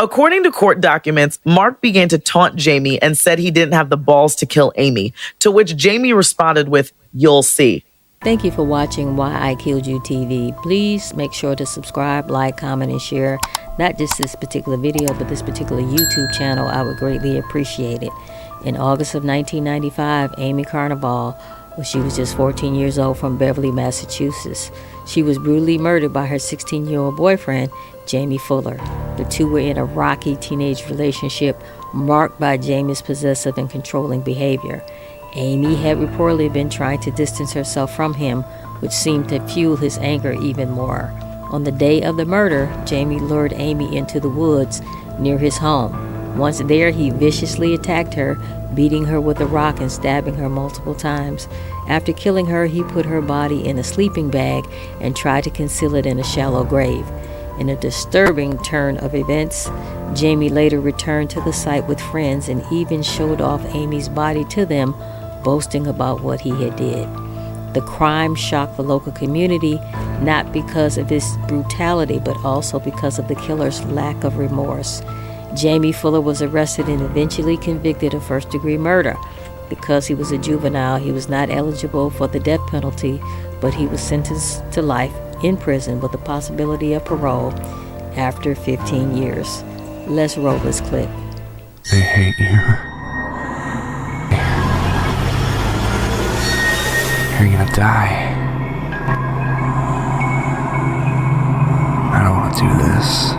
According to court documents, Mark began to taunt Jamie and said he didn't have the balls to kill Amy, to which Jamie responded with, "You'll see." Thank you for watching Why I Killed You TV. Please make sure to subscribe, like, comment, and share not just this particular video, but this particular YouTube channel. I would greatly appreciate it. In August of 1995, Amy Carnevale, she was just 14 years old, from Beverly, Massachusetts. She was brutally murdered by her 16-year-old boyfriend, Jamie Fuller. The two were in a rocky teenage relationship marked by Jamie's possessive and controlling behavior. Amy had reportedly been trying to distance herself from him, which seemed to fuel his anger even more. On the day of the murder, Jamie lured Amy into the woods near his home. Once there, he viciously attacked her, beating her with a rock and stabbing her multiple times. After killing her, he put her body in a sleeping bag and tried to conceal it in a shallow grave. In a disturbing turn of events, Jamie later returned to the site with friends and even showed off Amy's body to them, boasting about what he had did. The crime shocked the local community, not because of his brutality, but also because of the killer's lack of remorse. Jamie Fuller was arrested and eventually convicted of first-degree murder. Because he was a juvenile, he was not eligible for the death penalty, but he was sentenced to life in prison with the possibility of parole after 15 years. Let's roll this clip. They hate you. You're gonna die. I don't want to do this.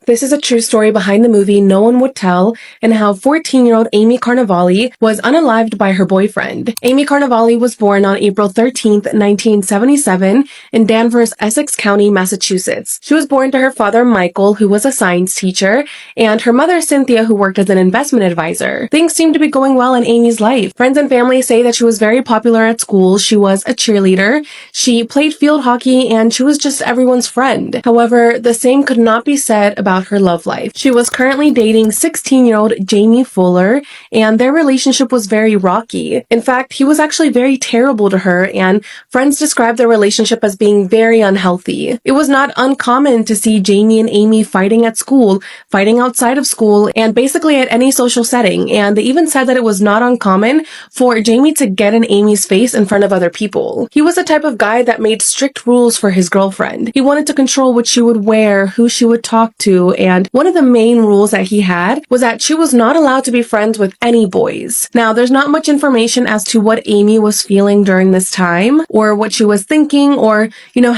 This is a true story behind the movie No One Would Tell, and how 14-year-old Amy Carnevale was unalived by her boyfriend. Amy Carnevale was born on April 13th, 1977 in Danvers, Essex County, Massachusetts. She was born to her father, Michael, who was a science teacher, and her mother, Cynthia, who worked as an investment advisor. Things seemed to be going well in Amy's life. Friends and family say that she was very popular at school. She was a cheerleader, she played field hockey, and she was just everyone's friend. However, the same could not be said about her love life. She was currently dating 16-year-old Jamie Fuller, and their relationship was very rocky. In fact, he was actually very terrible to her, and friends described their relationship as being very unhealthy. It was not uncommon to see Jamie and Amy fighting at school, fighting outside of school, and basically at any social setting, and they even said that it was not uncommon for Jamie to get in Amy's face in front of other people. He was the type of guy that made strict rules for his girlfriend. He wanted to control what she would wear, who she would talk to, and one of the main rules that he had was that she was not allowed to be friends with any boys. Now, there's not much information as to what Amy was feeling during this time, or what she was thinking, or,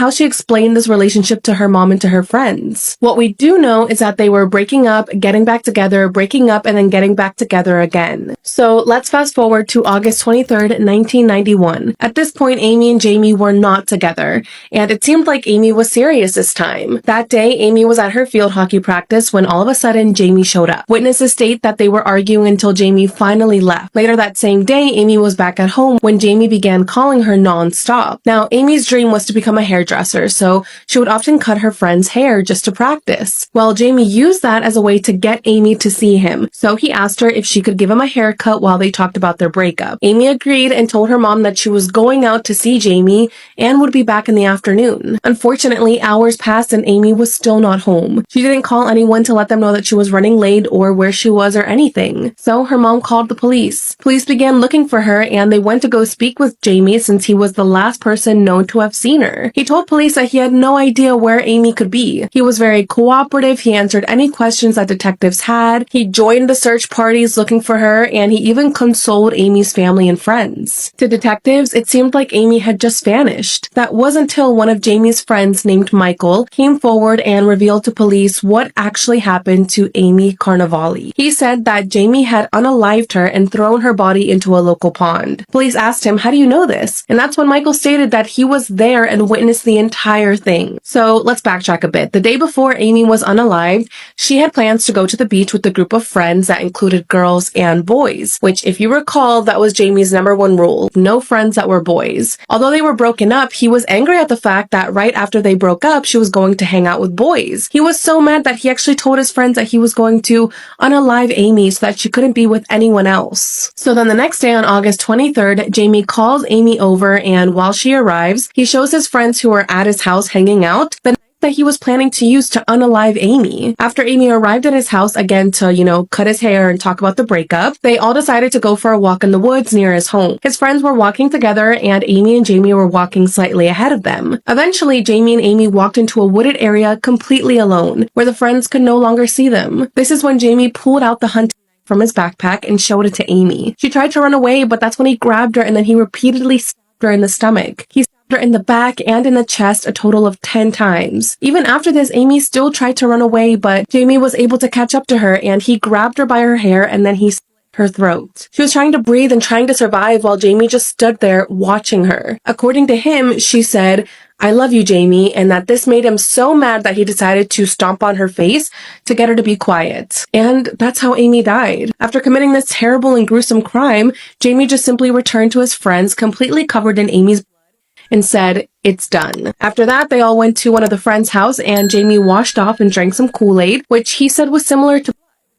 how she explained this relationship to her mom and to her friends. What we do know is that they were breaking up, getting back together, breaking up, and then getting back together again. So let's fast forward to August 23rd, 1991. At this point, Amy and Jamie were not together, and it seemed like Amy was serious this time. That day, Amy was at her field hockey practice when all of a sudden Jamie showed up. Witnesses state that they were arguing until Jamie finally left. Later that same day, Amy was back at home when Jamie began calling her non-stop. Now, Amy's dream was to become a hairdresser, so she would often cut her friend's hair just to practice. Well, Jamie used that as a way to get Amy to see him, so he asked her if she could give him a haircut while they talked about their breakup. Amy agreed and told her mom that she was going out to see Jamie and would be back in the afternoon. Unfortunately, hours passed and Amy was still not home. She didn't call anyone to let them know that she was running late or where she was or anything. So her mom called the police. Police began looking for her, and they went to go speak with Jamie since he was the last person known to have seen her. He told police that he had no idea where Amy could be. He was very cooperative. He answered any questions that detectives had. He joined the search parties looking for her, and he even consoled Amy's family and friends. To detectives, it seemed like Amy had just vanished. That was until one of Jamie's friends named Michael came forward and revealed to police what actually happened to Amy Carnevale. He said that Jamie had unalived her and thrown her body into a local pond. Police asked him, "How do you know this?" And that's when Michael stated that he was there and witnessed the entire thing. So let's backtrack a bit. The day before Amy was unalived, she had plans to go to the beach with a group of friends that included girls and boys, which, if you recall, that was Jamie's #1 rule: no friends that were boys. Although they were broken up, he was angry at the fact that right after they broke up, she was going to hang out with boys. He was so mad that he actually told his friends that he was going to unalive Amy so that she couldn't be with anyone else. So then the next day on August 23rd, Jamie calls Amy over, and while she arrives, he shows his friends who are at his house hanging out. The that he was planning to use to unalive Amy. After Amy arrived at his house again to, cut his hair and talk about the breakup, they all decided to go for a walk in the woods near his home. His friends were walking together and Amy and Jamie were walking slightly ahead of them. Eventually, Jamie and Amy walked into a wooded area completely alone, where the friends could no longer see them. This is when Jamie pulled out the hunting knife from his backpack and showed it to Amy. She tried to run away, but that's when he grabbed her and then he repeatedly stabbed her in the stomach. He her in the back and in the chest a total of 10 times. Even after this, Amy still tried to run away, but Jamie was able to catch up to her and he grabbed her by her hair and then he slit her throat. She was trying to breathe and trying to survive while Jamie just stood there watching her. According to him, she said, "I love you, Jamie," and that this made him so mad that he decided to stomp on her face to get her to be quiet. And that's how Amy died. After committing this terrible and gruesome crime, Jamie just simply returned to his friends completely covered in Amy's and said, "It's done." After that, they all went to one of the friends' house and Jamie washed off and drank some Kool-Aid, which he said was similar to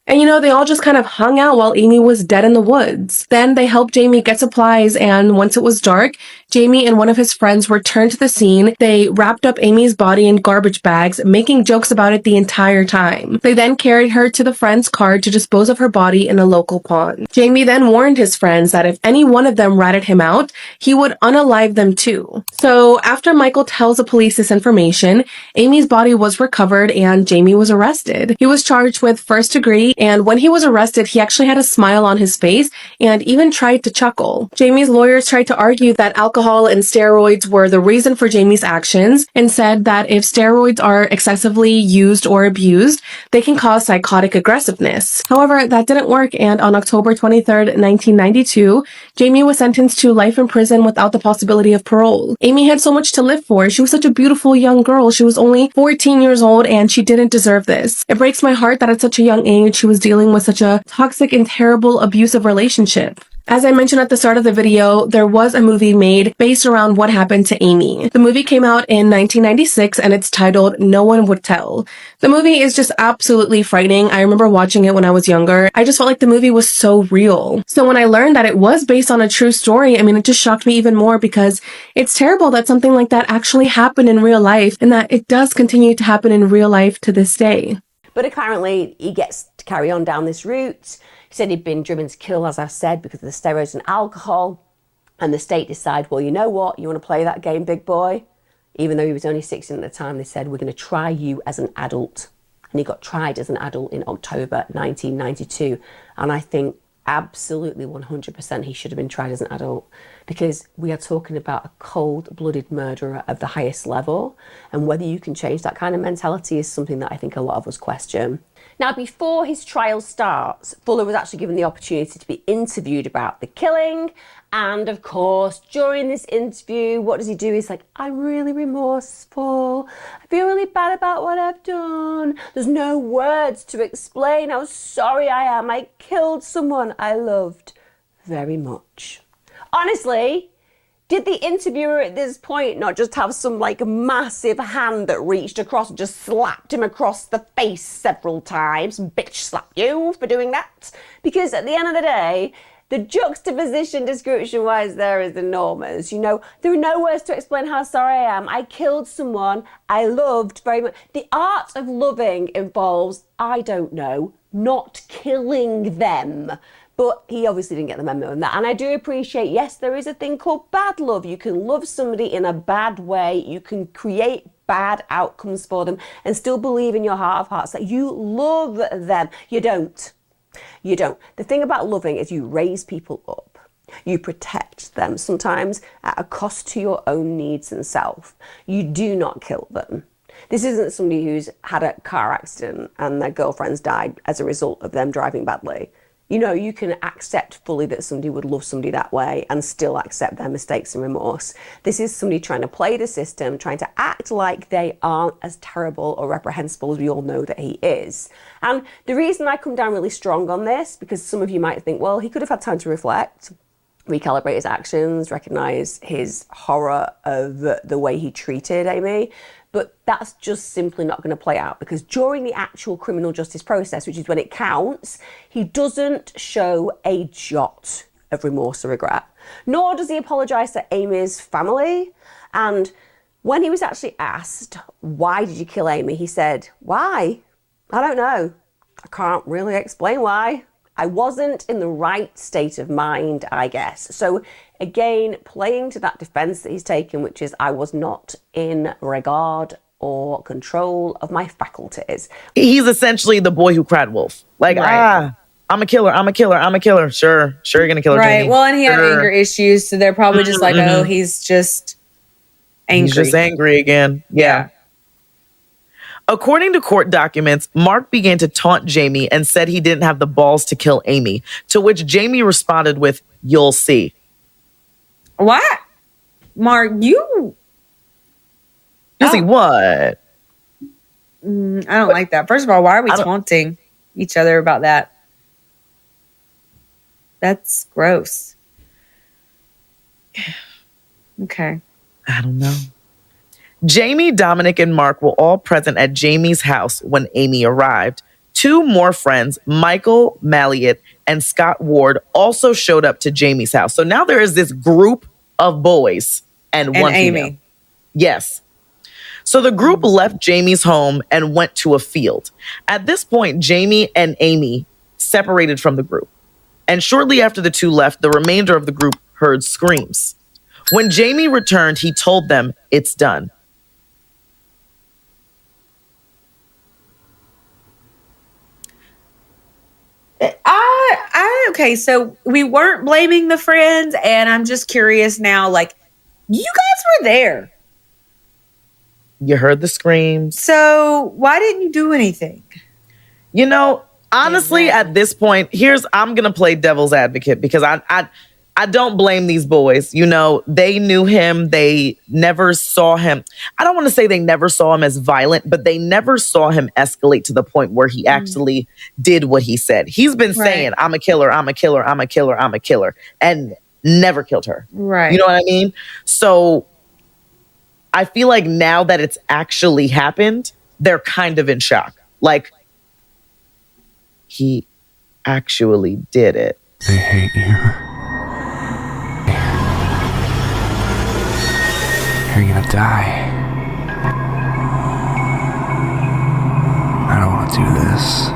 and they all just kind of hung out while Amy was dead in the woods. Then they helped Jamie get supplies, and once it was dark, Jamie and one of his friends returned to the scene. They wrapped up Amy's body in garbage bags, making jokes about it the entire time. They then carried her to the friend's car to dispose of her body in a local pond. Jamie then warned his friends that if any one of them ratted him out, he would unalive them too. So after Michael tells the police this information, Amy's body was recovered and Jamie was arrested. He was charged with first degree, and when he was arrested, he actually had a smile on his face and even tried to chuckle. Jamie's lawyers tried to argue that alcohol and steroids were the reason for Jamie's actions and said that if steroids are excessively used or abused, they can cause psychotic aggressiveness. However, that didn't work, and on October 23rd, 1992, Jamie was sentenced to life in prison without the possibility of parole. Amy had so much to live for. She was such a beautiful young girl. She was only 14 years old and she didn't deserve this. It breaks my heart that at such a young age, she was dealing with such a toxic and terrible abusive relationship. As I mentioned at the start of the video, there was a movie made based around what happened to Amy. The movie came out in 1996 and it's titled No One Would Tell. The movie is just absolutely frightening. I remember watching it when I was younger. I just felt like the movie was so real. So when I learned that it was based on a true story, it just shocked me even more because it's terrible that something like that actually happened in real life and that it does continue to happen in real life to this day. But apparently he gets to carry on down this route. He said he'd been driven to kill, as I said, because of the steroids and alcohol. And the state decide, well, you know what? You want to play that game, big boy? Even though he was only 16 at the time, they said, we're going to try you as an adult. And he got tried as an adult in October 1992. And I think absolutely 100% he should have been tried as an adult, because we are talking about a cold-blooded murderer of the highest level, and whether you can change that kind of mentality is something that I think a lot of us question. Now, before his trial starts, Fuller was actually given the opportunity to be interviewed about the killing. And of course, during this interview, what does he do? He's like, I'm really remorseful. I feel really bad about what I've done. There's no words to explain how sorry I am. I killed someone I loved very much. Honestly, did the interviewer at this point not just have some massive hand that reached across and just slapped him across the face several times? Bitch, slap you for doing that. Because at the end of the day, the juxtaposition description-wise there is enormous. There are no words to explain how sorry I am. I killed someone I loved very much. The art of loving involves, I don't know, not killing them. But he obviously didn't get the memo on that. And I do appreciate, yes, there is a thing called bad love. You can love somebody in a bad way. You can create bad outcomes for them and still believe in your heart of hearts that you love them. You don't. You don't. The thing about loving is you raise people up. You protect them, sometimes at a cost to your own needs and self. You do not kill them. This isn't somebody who's had a car accident and their girlfriend's died as a result of them driving badly. You can accept fully that somebody would love somebody that way and still accept their mistakes and remorse. This is somebody trying to play the system, trying to act like they aren't as terrible or reprehensible as we all know that he is. And the reason I come down really strong on this, because some of you might think, well, he could have had time to reflect, recalibrate his actions, recognize his horror of the way he treated Amy. But that's just simply not going to play out, because during the actual criminal justice process, which is when it counts, he doesn't show a jot of remorse or regret, nor does he apologise to Amy's family. And When he was actually asked, why did you kill Amy? He said, why? I don't know. I can't really explain why. I wasn't in the right state of mind, I guess. So again, playing to that defense that he's taken, which is I was not in regard or control of my faculties. He's essentially the boy who cried wolf. Like, I'm a killer, I'm a killer, I'm a killer. Sure, you're gonna kill her, Right. Jamie. Well, and he had Sure. anger issues, so they're probably just like, oh, he's just angry. He's just angry again. Yeah. According to court documents, Mark began to taunt Jamie and said he didn't have the balls to kill Amy, to which Jamie responded with, "You'll see." What? Mark, you See what? I don't like that. First of all, why are we taunting each other about that? That's gross. Okay. I don't know. Jamie, Dominic, and Mark were all present at Jamie's house when Amy arrived. Two more friends, Michael Malliot and Scott Ward, also showed up to Jamie's house. So now there is this group of boys and one Amy. female. Yes. So the group left Jamie's home and went to a field. At this point, Jamie and Amy separated from the group. And shortly after the two left, the remainder of the group heard screams. When Jamie returned, he told them it's done. Okay, so we weren't blaming the friends, and I'm just curious now, like, you guys were there. You heard the screams. So why didn't you do anything? You know, honestly, at this point, I'm going to play devil's advocate because I don't blame these boys. You know, they knew him. They never saw him. I don't want to say they never saw him as violent, but they never saw him escalate to the point where he actually did what he said. He's been saying, I'm a killer, I'm a killer, I'm a killer, I'm a killer, and never killed her. Right. You know what I mean? So I feel like now that it's actually happened, they're kind of in shock. Like, he actually did it. They hate you. You're gonna die. I don't want to do this.